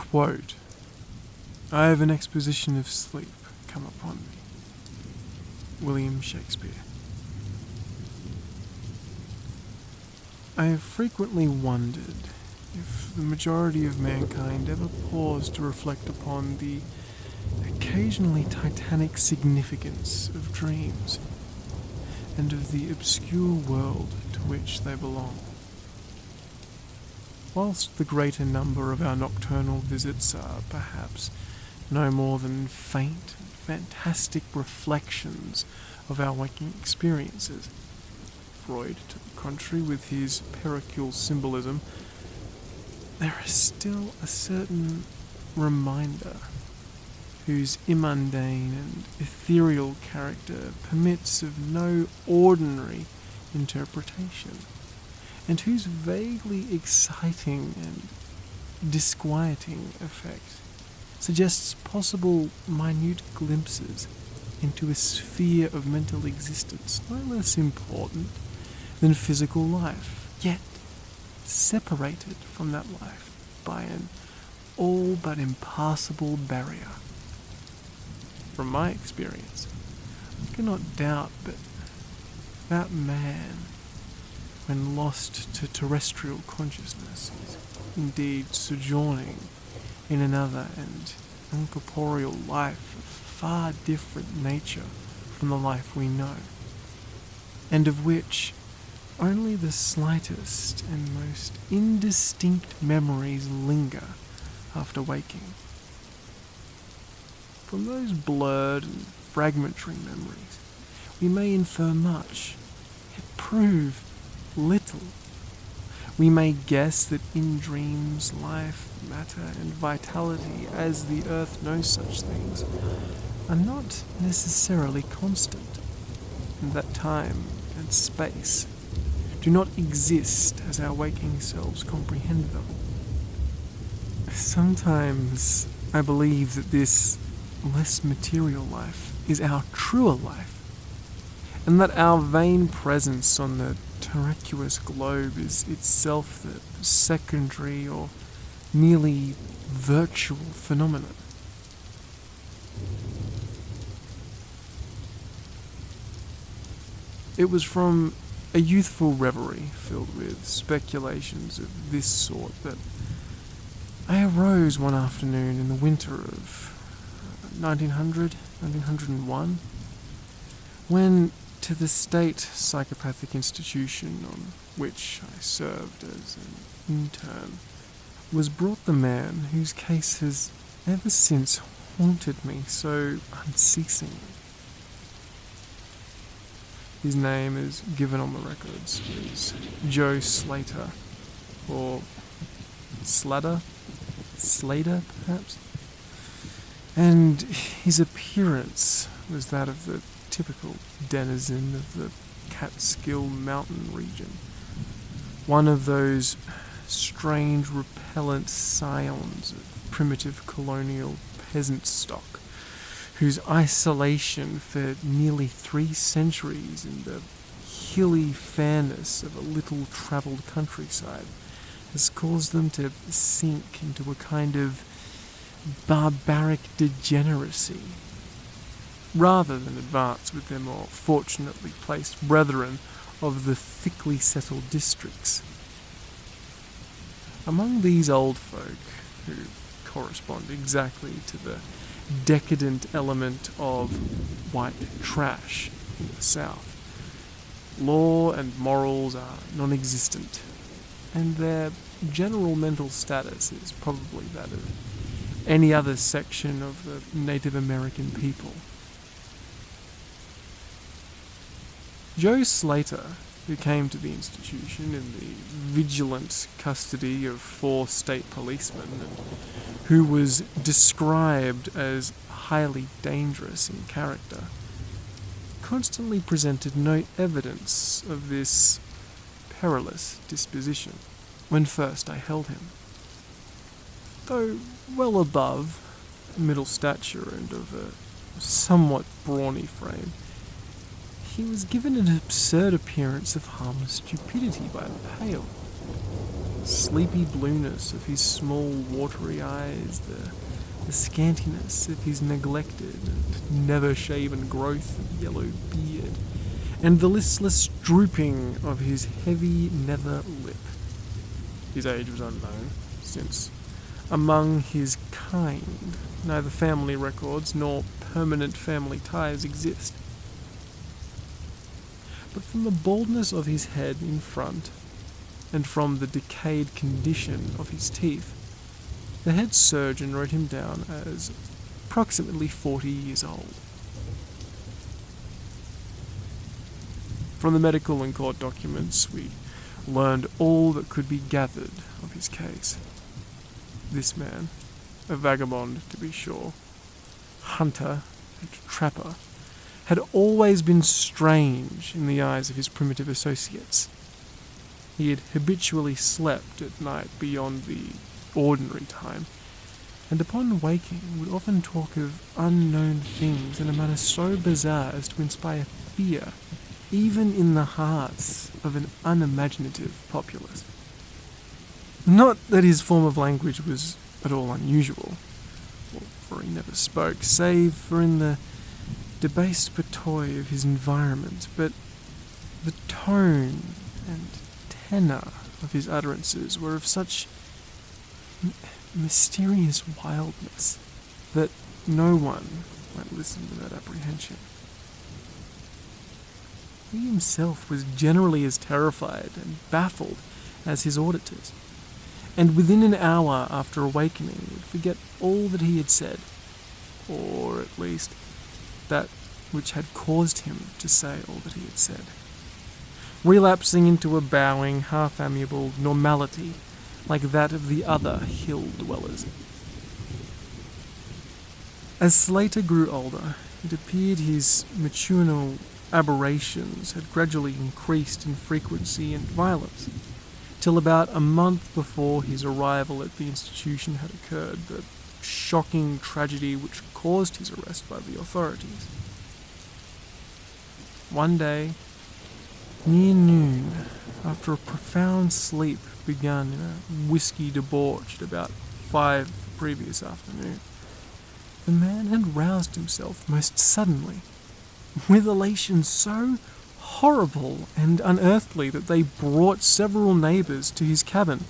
Quote, "I have an exposition of sleep come upon me." William Shakespeare. I have frequently wondered if the majority of mankind ever paused to reflect upon the occasionally titanic significance of dreams and of the obscure world to which they belong. Whilst the greater number of our nocturnal visits are perhaps no more than faint and fantastic reflections of our waking experiences, Freud, to the contrary, with his pericule symbolism, there is still a certain reminder whose immundane and ethereal character permits of no ordinary interpretation, and whose vaguely exciting and disquieting effect suggests possible minute glimpses into a sphere of mental existence no less important than physical life, yet separated from that life by an all but impassable barrier. From my experience, I cannot doubt but that man, when lost to terrestrial consciousness, is indeed sojourning in another and incorporeal life of far different nature from the life we know, and of which only the slightest and most indistinct memories linger after waking. From those blurred and fragmentary memories, we may infer much, yet prove little. We may guess that in dreams, life, matter, and vitality, as the earth knows such things, are not necessarily constant, and that time and space do not exist as our waking selves comprehend them. Sometimes I believe that this less material life is our truer life, and that our vain presence on the terraqueous globe is itself the secondary or merely virtual phenomenon. It was from a youthful reverie filled with speculations of this sort that I arose one afternoon in the winter of 1901, when to the state psychopathic institution on which I served as an intern was brought the man whose case has ever since haunted me so unceasingly. His name is given on the records as Joe Slater, or Slater perhaps, and his appearance was that of the typical denizen of the Catskill mountain region, one of those strange repellent scions of primitive colonial peasant stock, whose isolation for nearly 3 centuries in the hilly fairness of a little-travelled countryside has caused them to sink into a kind of barbaric degeneracy, rather than advance with their more fortunately placed brethren of the thickly settled districts. Among these old folk, who correspond exactly to the decadent element of white trash in the South, law and morals are non-existent, and their general mental status is probably that of any other section of the Native American people. Joe Slater, who came to the institution in the vigilant custody of 4 state policemen, and who was described as highly dangerous in character, constantly presented no evidence of this perilous disposition when first I held him. Though well above middle stature and of a somewhat brawny frame, he was given an absurd appearance of harmless stupidity by the pale. sleepy blueness of his small watery eyes, the scantiness of his neglected and never-shaven growth of yellow beard, and the listless drooping of his heavy nether lip. His age was unknown, since among his kind neither family records nor permanent family ties exist. But from the baldness of his head in front, and from the decayed condition of his teeth, the head surgeon wrote him down as approximately 40 years old. From the medical and court documents, we learned all that could be gathered of his case. This man, a vagabond to be sure, hunter and trapper, had always been strange in the eyes of his primitive associates. He had habitually slept at night beyond the ordinary time, and upon waking would often talk of unknown things in a manner so bizarre as to inspire fear even in the hearts of an unimaginative populace. Not that his form of language was at all unusual, for he never spoke, save for in the debased patois of his environment, but the tone and tenor of his utterances were of such mysterious wildness that no one might listen without apprehension. He himself was generally as terrified and baffled as his auditors, and within an hour after awakening would forget all that he had said, or at least that which had caused him to say all that he had said, relapsing into a bowing, half-amiable normality like that of the other hill dwellers. As Slater grew older, it appeared his matutinal aberrations had gradually increased in frequency and violence, till about a month before his arrival at the institution had occurred the shocking tragedy which caused his arrest by the authorities. One day, near noon, after a profound sleep begun in a whiskey debauch at about 5 the previous afternoon, the man had roused himself most suddenly, with elation so horrible and unearthly that they brought several neighbours to his cabin,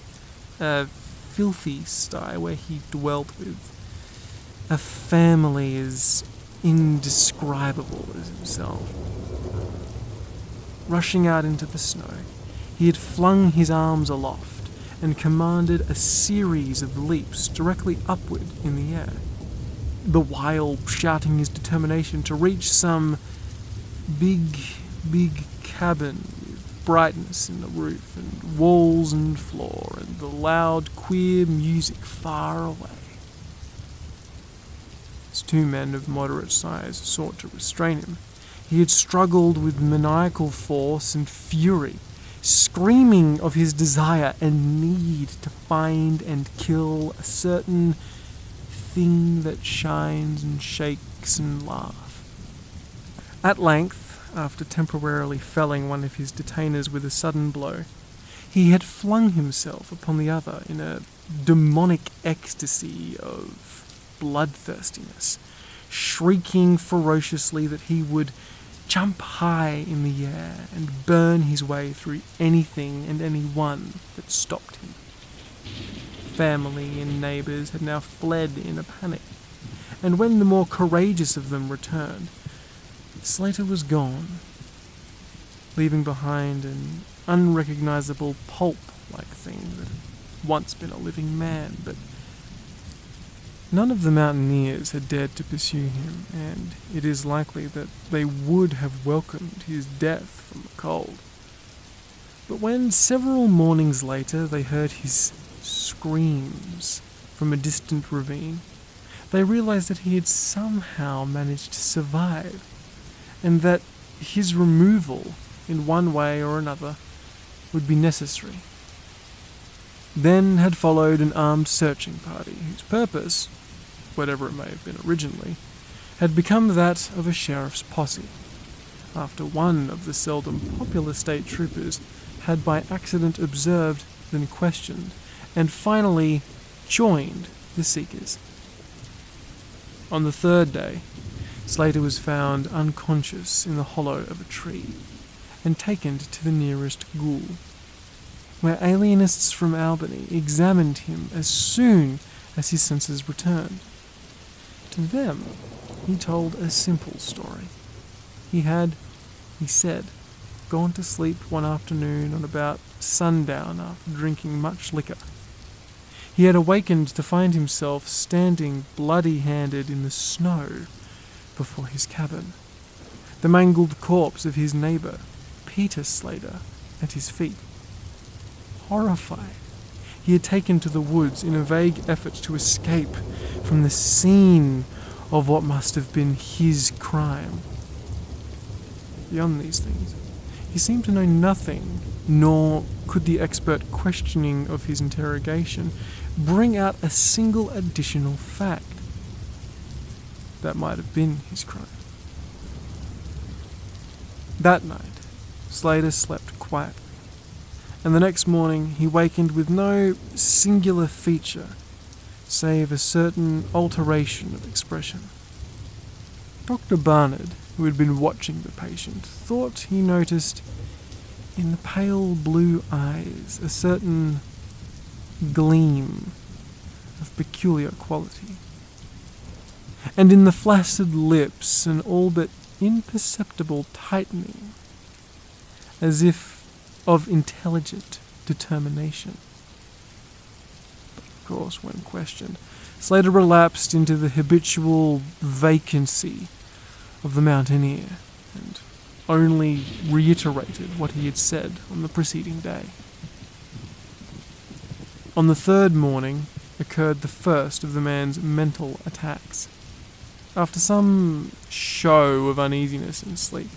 a filthy sty where he dwelt with a family as indescribable as himself. Rushing out into the snow, he had flung his arms aloft and commanded a series of leaps directly upward in the air, the while shouting his determination to reach some big cabin with brightness in the roof and walls and floor and the loud, queer music far away. As 2 men of moderate size sought to restrain him, he had struggled with maniacal force and fury, screaming of his desire and need to find and kill a certain thing that shines and shakes and laughs. At length, after temporarily felling one of his detainers with a sudden blow, he had flung himself upon the other in a demonic ecstasy of bloodthirstiness, shrieking ferociously that he would jump high in the air and burn his way through anything and anyone that stopped him. Family and neighbours had now fled in a panic, and when the more courageous of them returned, Slater was gone, leaving behind an unrecognizable pulp-like thing that had once been a living man, but none of the mountaineers had dared to pursue him, and it is likely that they would have welcomed his death from the cold. But when several mornings later they heard his screams from a distant ravine, they realized that he had somehow managed to survive, and that his removal, in one way or another, would be necessary. Then had followed an armed searching party, whose purpose, whatever it may have been originally, had become that of a sheriff's posse, after one of the seldom popular state troopers had by accident observed then questioned, and finally joined the seekers. On the third day, Slater was found unconscious in the hollow of a tree and taken to the nearest ghoul, where alienists from Albany examined him as soon as his senses returned. To them, he told a simple story. He had, he said, gone to sleep one afternoon on about sundown after drinking much liquor. He had awakened to find himself standing bloody-handed in the snow before his cabin, the mangled corpse of his neighbour, Peter Slater, at his feet. Horrified, he had taken to the woods in a vague effort to escape from the scene of what must have been his crime. Beyond these things, he seemed to know nothing, nor could the expert questioning of his interrogation bring out a single additional fact that might have been his crime. That night, Slater slept quietly, and the next morning he wakened with no singular feature save a certain alteration of expression. Dr. Barnard, who had been watching the patient, thought he noticed in the pale blue eyes a certain gleam of peculiar quality, and in the flaccid lips an all but imperceptible tightening, as if of intelligent determination. But of course, when questioned, Slater relapsed into the habitual vacancy of the mountaineer, and only reiterated what he had said on the preceding day. On the third morning occurred the first of the man's mental attacks. After some show of uneasiness in sleep,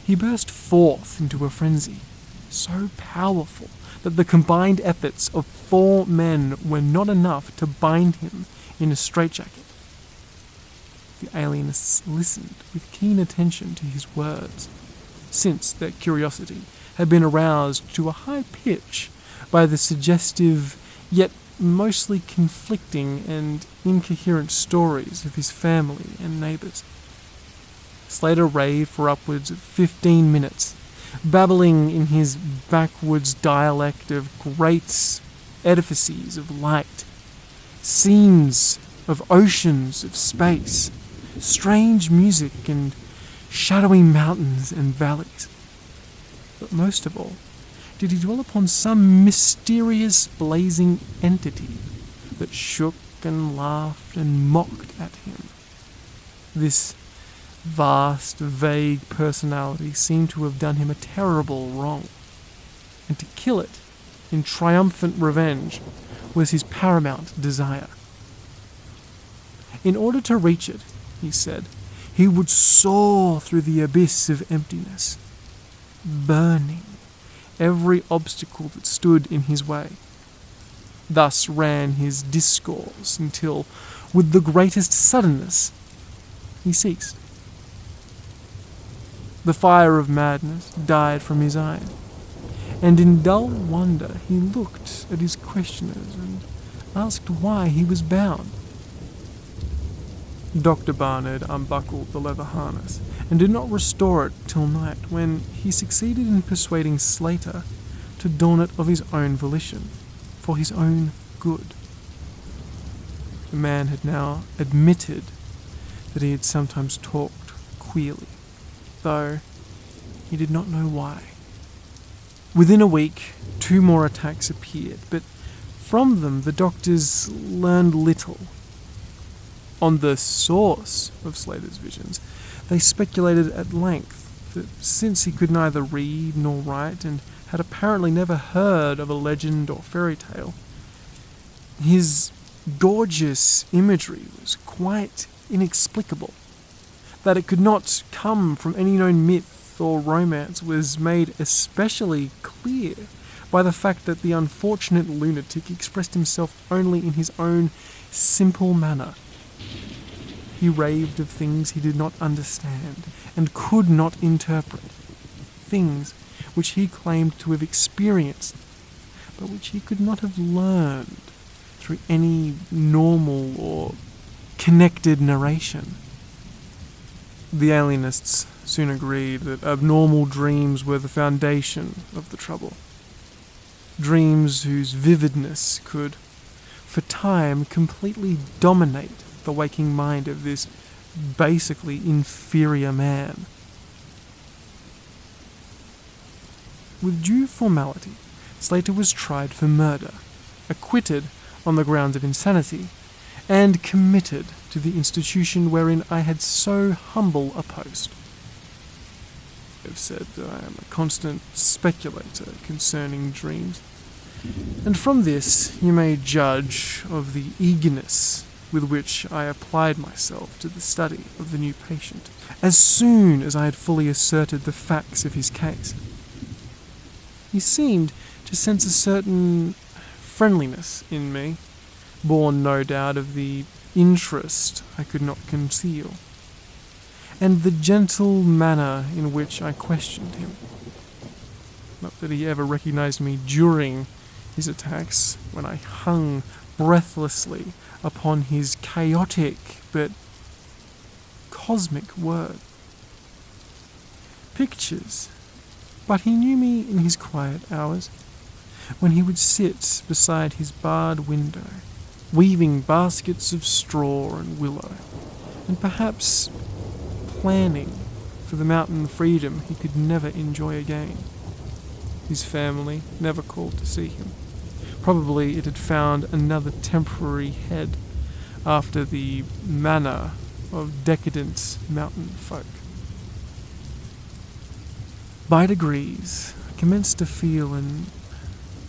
he burst forth into a frenzy, so powerful that the combined efforts of 4 men were not enough to bind him in a straitjacket. The alienists listened with keen attention to his words, since their curiosity had been aroused to a high pitch by the suggestive, yet mostly conflicting and incoherent stories of his family and neighbours. Slater raved for upwards of 15 minutes, babbling in his backwoods dialect of great edifices of light, scenes of oceans of space, strange music and shadowy mountains and valleys. But most of all, did he dwell upon some mysterious blazing entity that shook and laughed and mocked at him. This vast, vague personality seemed to have done him a terrible wrong, and to kill it in triumphant revenge was his paramount desire. In order to reach it, he said, he would soar through the abyss of emptiness, burning every obstacle that stood in his way. Thus ran his discourse until, with the greatest suddenness, he ceased. The fire of madness died from his eyes, and in dull wonder he looked at his questioners and asked why he was bound. Dr. Barnard unbuckled the leather harness and did not restore it till night, when he succeeded in persuading Slater to don it of his own volition, for his own good. The man had now admitted that he had sometimes talked queerly, though he did not know why. Within a week, 2 more attacks appeared, but from them the doctors learned little. On the source of Slater's visions, they speculated at length that since he could neither read nor write and had apparently never heard of a legend or fairy tale, his gorgeous imagery was quite inexplicable. That it could not come from any known myth or romance was made especially clear by the fact that the unfortunate lunatic expressed himself only in his own simple manner. He raved of things he did not understand and could not interpret, things which he claimed to have experienced, but which he could not have learned through any normal or connected narration. The alienists soon agreed that abnormal dreams were the foundation of the trouble. Dreams whose vividness could, for time, completely dominate the waking mind of this basically inferior man. With due formality, Slater was tried for murder, acquitted on the grounds of insanity, and committed to the institution wherein I had so humble a post. I have said that I am a constant speculator concerning dreams, and from this you may judge of the eagerness with which I applied myself to the study of the new patient, as soon as I had fully asserted the facts of his case. He seemed to sense a certain friendliness in me, born no doubt of the interest I could not conceal, and the gentle manner in which I questioned him. Not that he ever recognized me during his attacks, when I hung breathlessly upon his chaotic but cosmic word. Pictures, but he knew me in his quiet hours, when he would sit beside his barred window, weaving baskets of straw and willow, and perhaps planning for the mountain freedom he could never enjoy again. His family never called to see him. Probably it had found another temporary head, after the manner of decadent mountain folk. By degrees, I commenced to feel an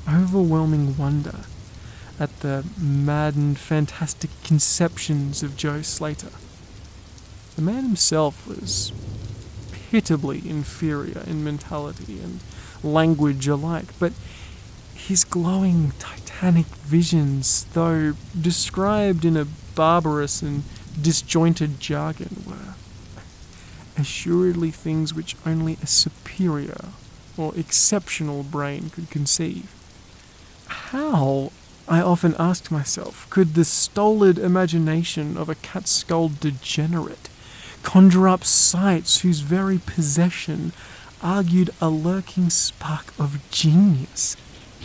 overwhelming wonder at the mad and fantastic conceptions of Joe Slater. The man himself was pitiably inferior in mentality and language alike, but his glowing titanic visions, though described in a barbarous and disjointed jargon, were assuredly things which only a superior or exceptional brain could conceive. How, I often asked myself, could the stolid imagination of a cat-skulled degenerate conjure up sights whose very possession argued a lurking spark of genius?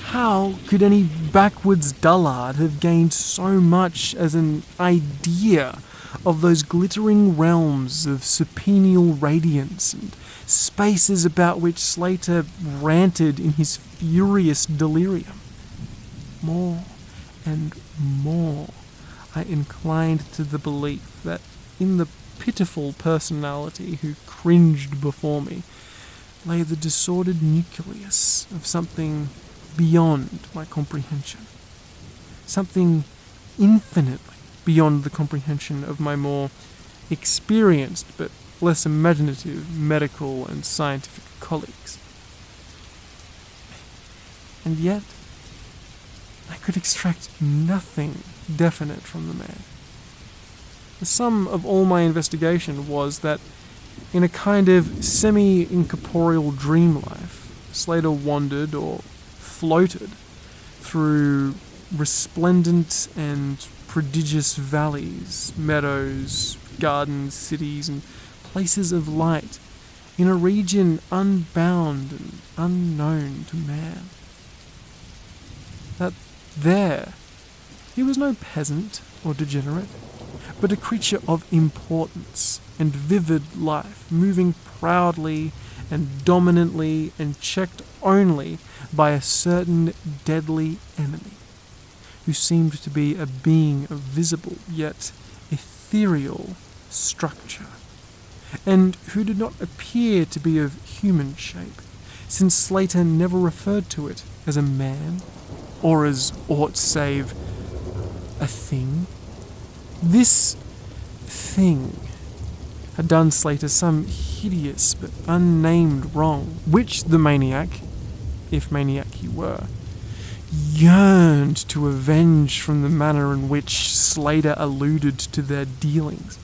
How could any backwoods dullard have gained so much as an idea of those glittering realms of supenial radiance and spaces about which Slater ranted in his furious delirium? More and more I inclined to the belief that in the pitiful personality who cringed before me lay the disordered nucleus of something beyond my comprehension, something infinitely beyond the comprehension of my more experienced but less imaginative medical and scientific colleagues. And yet, I could extract nothing definite from the man. The sum of all my investigation was that, in a kind of semi-incorporeal dream life, Slater wandered or floated through resplendent and prodigious valleys, meadows, gardens, cities, and places of light in a region unbound and unknown to man. That there, he was no peasant or degenerate, but a creature of importance and vivid life, moving proudly and dominantly and checked only by a certain deadly enemy, who seemed to be a being of visible yet ethereal structure, and who did not appear to be of human shape, since Slater never referred to it as a man, or as aught save a thing. This thing had done Slater some hideous but unnamed wrong, which the maniac, if maniac he were, yearned to avenge from the manner in which Slater alluded to their dealings.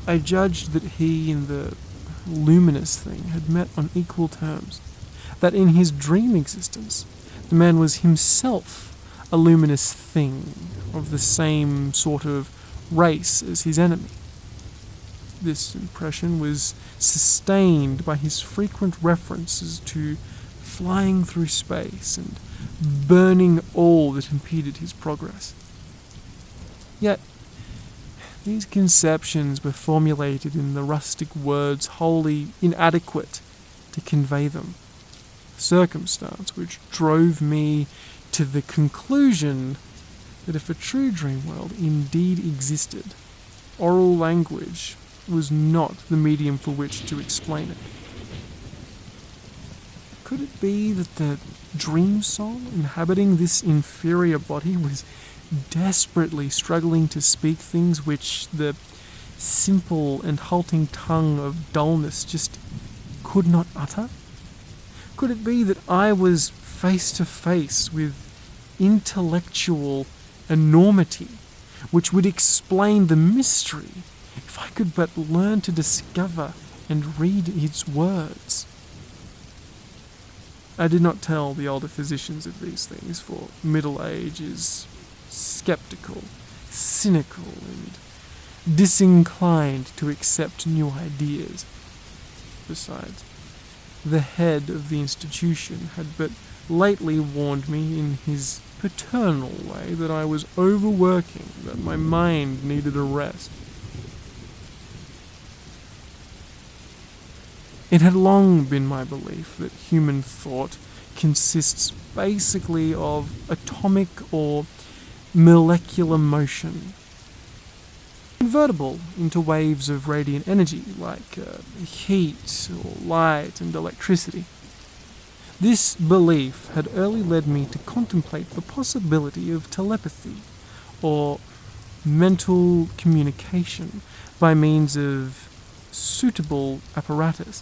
I judged that he and the luminous thing had met on equal terms, that in his dream existence The man was himself a luminous thing of the same sort of race as his enemy. This impression was sustained by his frequent references to flying through space and burning all that impeded his progress. Yet, these conceptions were formulated in the rustic words wholly inadequate to convey them, circumstance which drove me to the conclusion that if a true dream world indeed existed, oral language was not the medium for which to explain it. Could it be that the dream soul inhabiting this inferior body was desperately struggling to speak things which the simple and halting tongue of dullness just could not utter? Could it be that I was face to face with intellectual enormity which would explain the mystery if I could but learn to discover and read its words? I did not tell the older physicians of these things, for middle age is skeptical, cynical, and disinclined to accept new ideas. Besides, the head of the institution had but lately warned me in his paternal way that I was overworking, that my mind needed a rest. It had long been my belief that human thought consists basically of atomic or molecular motion, convertible into waves of radiant energy like heat or light and electricity. This belief had early led me to contemplate the possibility of telepathy or mental communication by means of suitable apparatus.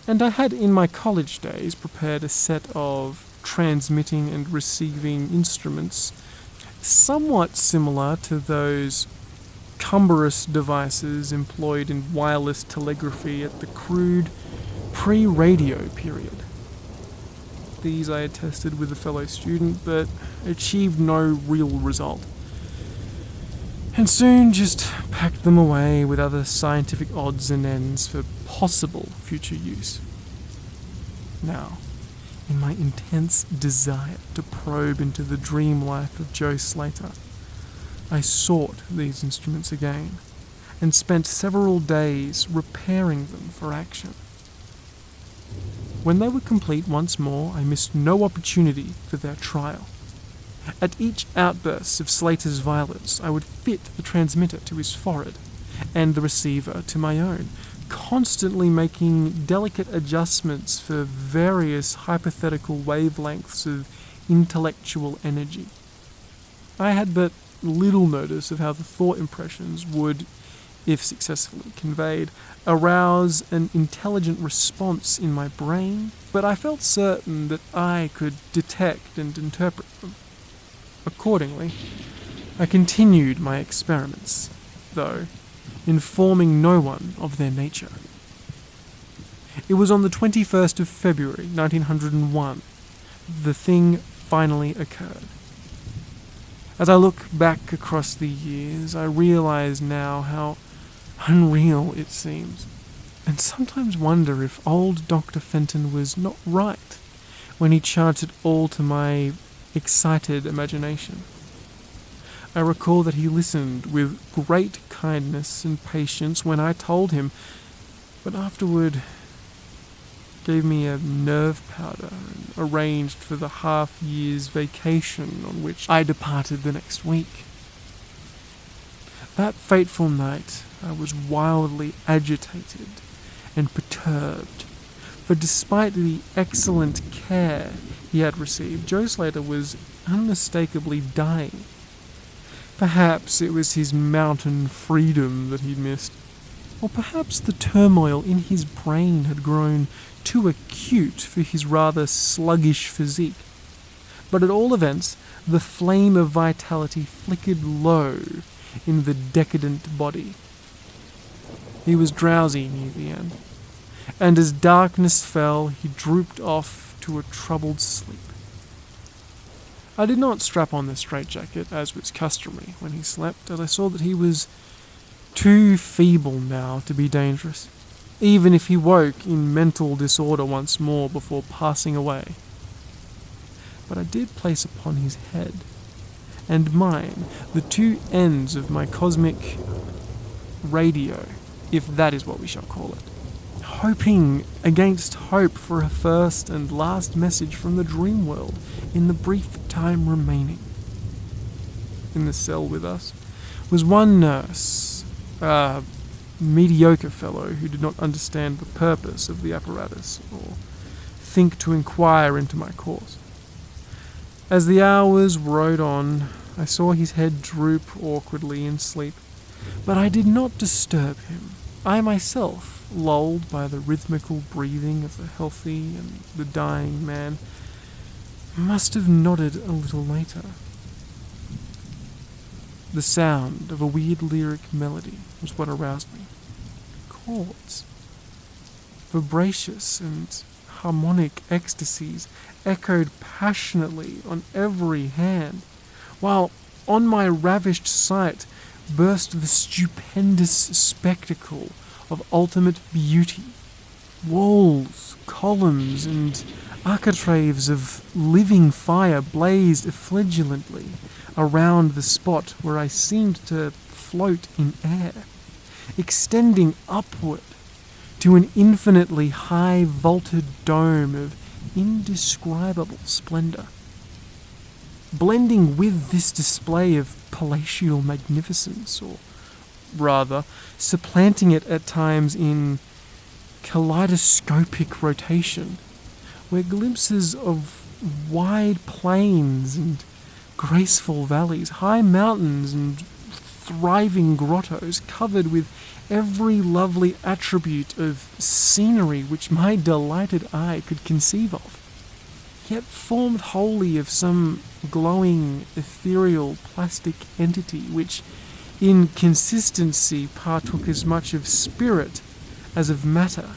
And I had in my college days prepared a set of transmitting and receiving instruments somewhat similar to those cumbrous devices employed in wireless telegraphy at the crude pre-radio period. These I had tested with a fellow student, but achieved no real result, and soon just packed them away with other scientific odds and ends for possible future use. Now, in my intense desire to probe into the dream life of Joe Slater, I sought these instruments again, and spent several days repairing them for action. When they were complete once more, I missed no opportunity for their trial. At each outburst of Slater's violence, I would fit the transmitter to his forehead, and the receiver to my own, constantly making delicate adjustments for various hypothetical wavelengths of intellectual energy. I had but little notice of how the thought impressions would, if successfully conveyed, arouse an intelligent response in my brain, but I felt certain that I could detect and interpret them. Accordingly, I continued my experiments, though informing no one of their nature. It was on the 21st of February, 1901, the thing finally occurred. As I look back across the years, I realize now how unreal it seems, and sometimes wonder if old Dr. Fenton was not right when he charged it all to my excited imagination. I recall that he listened with great kindness and patience when I told him, but afterward gave me a nerve powder and arranged for the half-year's vacation on which I departed the next week. That fateful night I was wildly agitated and perturbed, for despite the excellent care he had received, Joe Slater was unmistakably dying. Perhaps it was his mountain freedom that he'd missed, or perhaps the turmoil in his brain had grown too acute for his rather sluggish physique. But at all events, the flame of vitality flickered low in the decadent body. He was drowsy near the end, and as darkness fell, he drooped off to a troubled sleep. I did not strap on the straitjacket, as was customary when he slept, as I saw that he was too feeble now to be dangerous, even if he woke in mental disorder once more before passing away. But I did place upon his head and mine the two ends of my cosmic radio, if that is what we shall call it, hoping against hope for a first and last message from the dream world in the brief time remaining. In the cell with us was one nurse, a mediocre fellow who did not understand the purpose of the apparatus or think to inquire into my course. As the hours rode on, I saw his head droop awkwardly in sleep, but I did not disturb him. I myself, lulled by the rhythmical breathing of the healthy and the dying man, must have nodded a little later. The sound of a weird lyric melody was what aroused me. Chords, vibracious and harmonic ecstasies echoed passionately on every hand, while on my ravished sight burst the stupendous spectacle of ultimate beauty. Walls, columns, and architraves of living fire blazed effulgently around the spot where I seemed to float in air, extending upward to an infinitely high vaulted dome of indescribable splendor. Blending with this display of palatial magnificence, or rather, supplanting it at times in kaleidoscopic rotation, were glimpses of wide plains and graceful valleys, high mountains and thriving grottos covered with every lovely attribute of scenery which my delighted eye could conceive of, yet formed wholly of some glowing, ethereal, plastic entity which, in consistency, partook as much of spirit as of matter.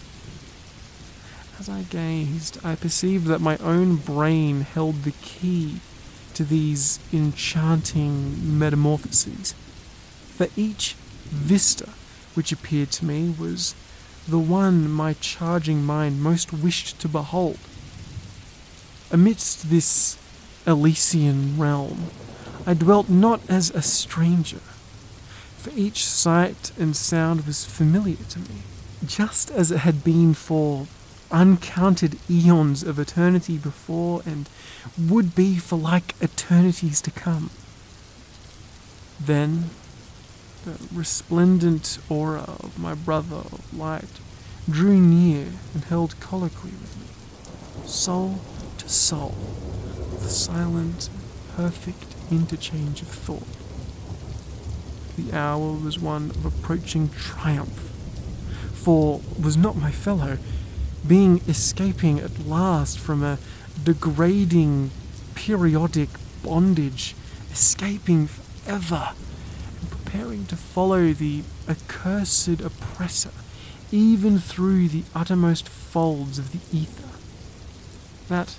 As I gazed, I perceived that my own brain held the key to these enchanting metamorphoses. For each vista which appeared to me was the one my charging mind most wished to behold. Amidst this Elysian realm, I dwelt not as a stranger, for each sight and sound was familiar to me, just as it had been for uncounted eons of eternity before and would be for like eternities to come. Then the resplendent aura of my brother of light drew near and held colloquy with me, soul to soul, with a silent, perfect interchange of thought. The hour was one of approaching triumph, for was not my fellow, being escaping at last from a degrading, periodic bondage, escaping forever, and preparing to follow the accursed oppressor, even through the uttermost folds of the ether, that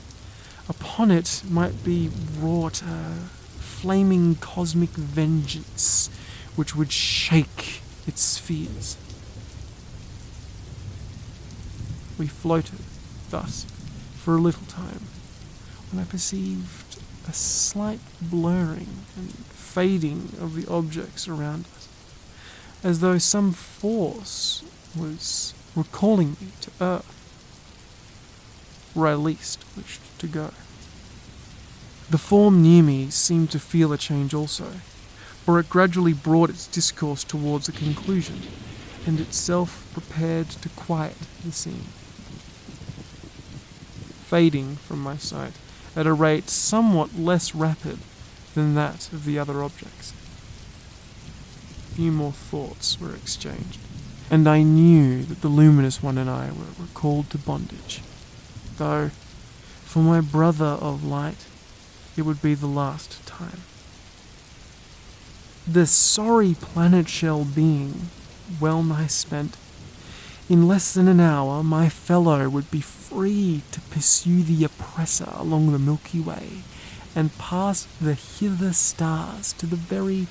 upon it might be wrought a flaming cosmic vengeance which would shake its spheres. We floated thus for a little time, when I perceived a slight blurring and fading of the objects around us, as though some force was recalling me to Earth, where I least wished to go. The form near me seemed to feel a change also, for it gradually brought its discourse towards a conclusion, and itself prepared to quiet the scene, fading from my sight at a rate somewhat less rapid than that of the other objects. A few more thoughts were exchanged, and I knew that the luminous one and I were recalled to bondage, though, for my brother of light, it would be the last time. The sorry planet shell being, well nigh spent, In less than an hour, my fellow would be free to pursue the oppressor along the Milky Way and pass the hither stars to the very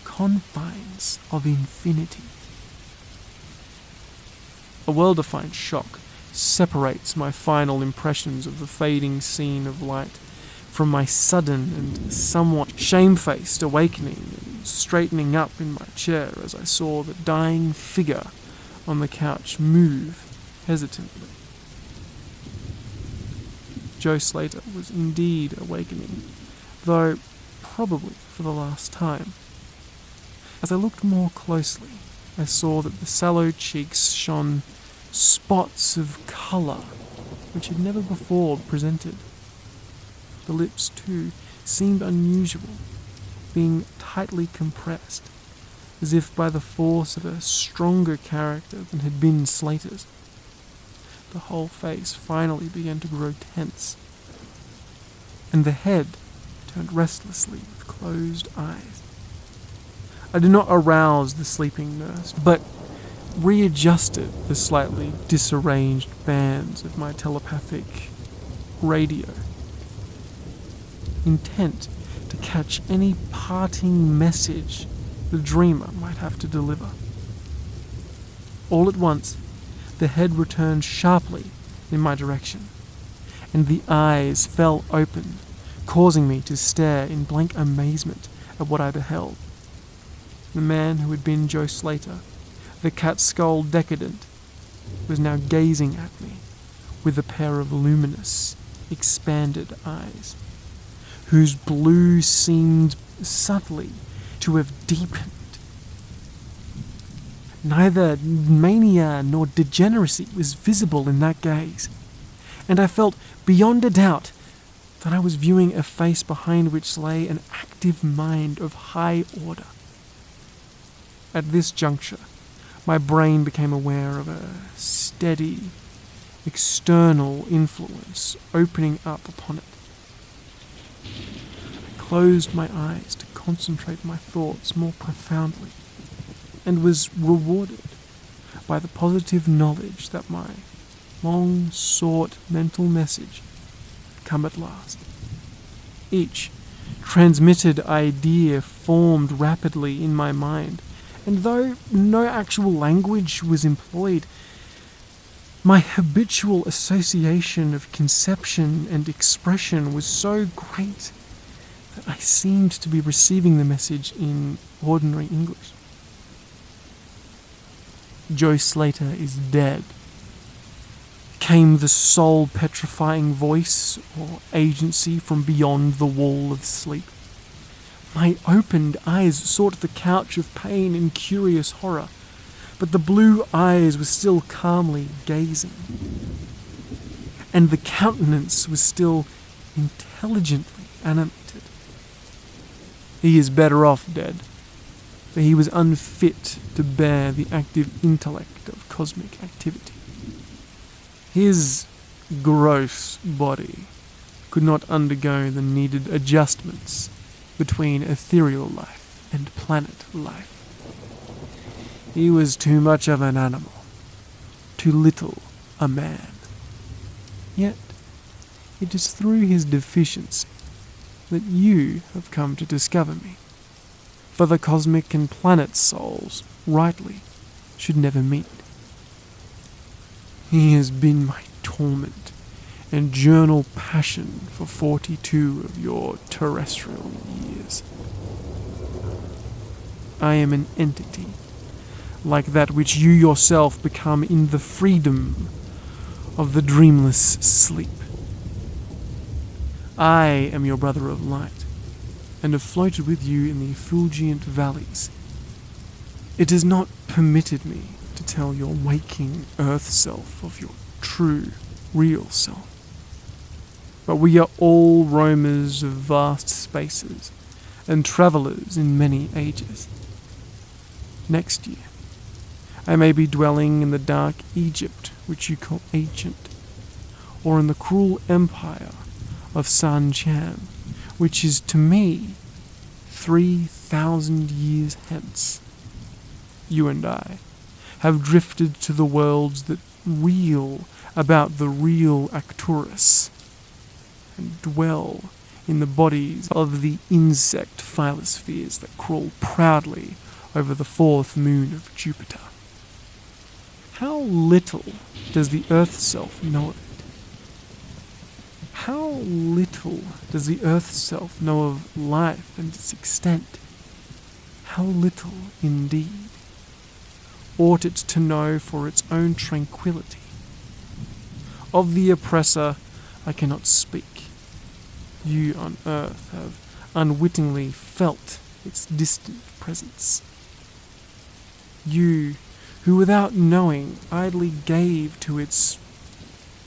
confines of infinity. A well-defined shock separates my final impressions of the fading scene of light from my sudden and somewhat shamefaced awakening and straightening up in my chair as I saw the dying figure on the couch move hesitantly. Joe Slater was indeed awakening, though probably for the last time. As I looked more closely, I saw that the sallow cheeks shone spots of colour which had never before presented. The lips, too, seemed unusual, being tightly compressed, as if by the force of a stronger character than had been Slater's. The whole face finally began to grow tense, and the head turned restlessly with closed eyes. I did not arouse the sleeping nurse, but readjusted the slightly disarranged bands of my telepathic radio, intent to catch any parting message the dreamer might have to deliver. All at once, the head returned sharply in my direction, and the eyes fell open, causing me to stare in blank amazement at what I beheld. The man who had been Joe Slater, the cat-skull decadent, was now gazing at me with a pair of luminous, expanded eyes, whose blue seemed subtly to have deepened. Neither mania nor degeneracy was visible in that gaze, and I felt beyond a doubt that I was viewing a face behind which lay an active mind of high order. At this juncture, my brain became aware of a steady, external influence opening up upon it. I closed my eyes to concentrate my thoughts more profoundly, and was rewarded by the positive knowledge that my long-sought mental message had come at last. Each transmitted idea formed rapidly in my mind, and though no actual language was employed, my habitual association of conception and expression was so great that I seemed to be receiving the message in ordinary English. Joe Slater is dead, came the soul-petrifying voice or agency from beyond the wall of sleep. My opened eyes sought the couch of pain in curious horror, but the blue eyes were still calmly gazing, and the countenance was still intelligently animated. He is better off dead, for he was unfit to bear the active intellect of cosmic activity. His gross body could not undergo the needed adjustments between ethereal life and planet life. He was too much of an animal, too little a man. Yet, it is through his deficiency that you have come to discover me, for the cosmic and planet souls, rightly, should never meet. He has been my torment and journal passion for 42 of your terrestrial years. I am an entity, like that which you yourself become in the freedom of the dreamless sleep. I am your brother of light, and have floated with you in the effulgent valleys. It is not permitted me to tell your waking earth self of your true, real self. But we are all roamers of vast spaces, and travellers in many ages. Next year, I may be dwelling in the dark Egypt which you call ancient, or in the cruel empire of San Chan, which is to me 3,000 years hence. You and I have drifted to the worlds that reel about the real Arcturus and dwell in the bodies of the insect phylospheres that crawl proudly over the fourth moon of Jupiter. How little does the Earth self know of it? How little does the Earth self know of life and its extent? How little, indeed, ought it to know for its own tranquility? Of the oppressor I cannot speak. You on Earth have unwittingly felt its distant presence. You, who without knowing idly gave to its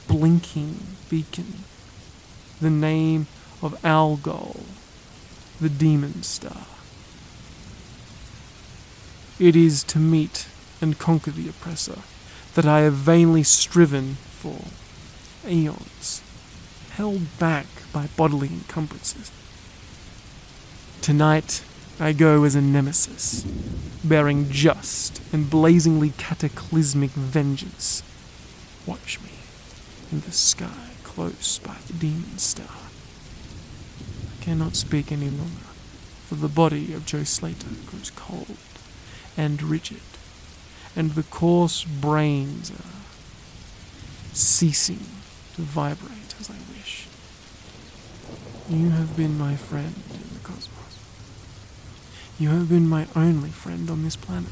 blinking beacon the name of Algol, the demon star. It is to meet and conquer the oppressor that I have vainly striven for aeons, held back by bodily encumbrances. Tonight I go as a nemesis, bearing just and blazingly cataclysmic vengeance. Watch me in the sky close by the demon star. I cannot speak any longer, for the body of Joe Slater grows cold and rigid, and the coarse brains are ceasing to vibrate as I wish. You have been my friend in the cosmos. You have been my only friend on this planet,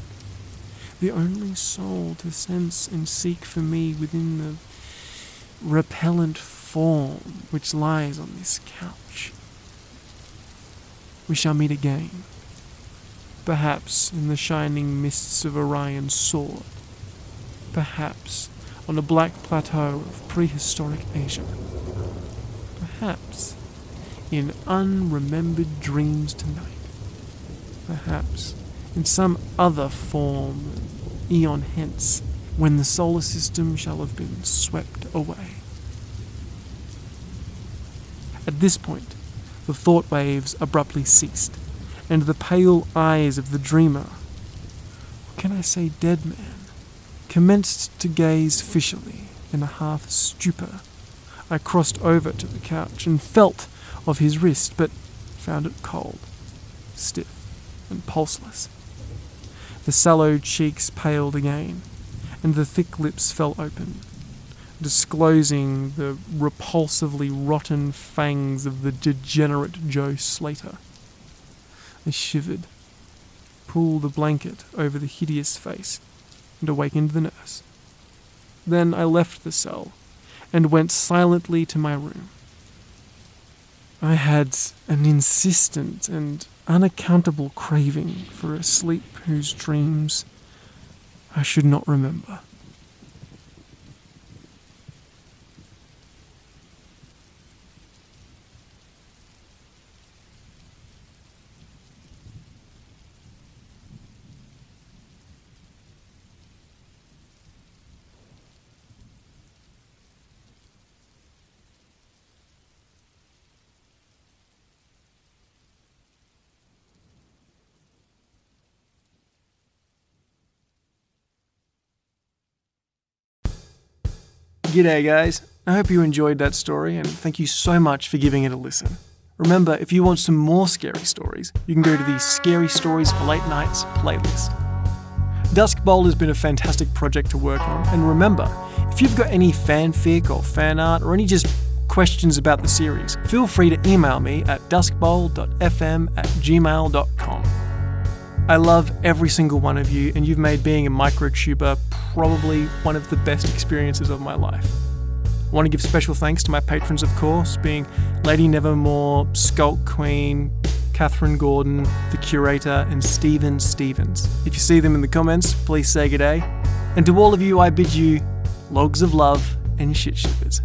the only soul to sense and seek for me within the repellent form which lies on this couch. We shall meet again, perhaps in the shining mists of Orion's sword, perhaps on a black plateau of prehistoric Asia, perhaps in unremembered dreams tonight, perhaps in some other form an eon hence, when the solar system shall have been swept away. At this point, the thought waves abruptly ceased, and the pale eyes of the dreamer, or can I say dead man, commenced to gaze fishily in a half stupor. I crossed over to the couch and felt of his wrist, but found it cold, stiff, and pulseless. The sallow cheeks paled again, and the thick lips fell open, disclosing the repulsively rotten fangs of the degenerate Joe Slater. I shivered, pulled a blanket over the hideous face, and awakened the nurse. Then I left the cell and went silently to my room. I had an insistent and unaccountable craving for a sleep whose dreams I should not remember. G'day guys, I hope you enjoyed that story and thank you so much for giving it a listen. Remember, if you want some more scary stories, you can go to the Scary Stories for Late Nights playlist. Dusk Bowl has been a fantastic project to work on, and remember, if you've got any fanfic or fan art or any just questions about the series, feel free to email me at duskbowl.fm@gmail.com. I love every single one of you, and you've made being a microtuber probably one of the best experiences of my life. I want to give special thanks to my patrons, of course, being Lady Nevermore, Skulk Queen, Catherine Gordon, The Curator, and Stephen Stevens. If you see them in the comments, please say g'day. And to all of you, I bid you logs of love and shit shippers.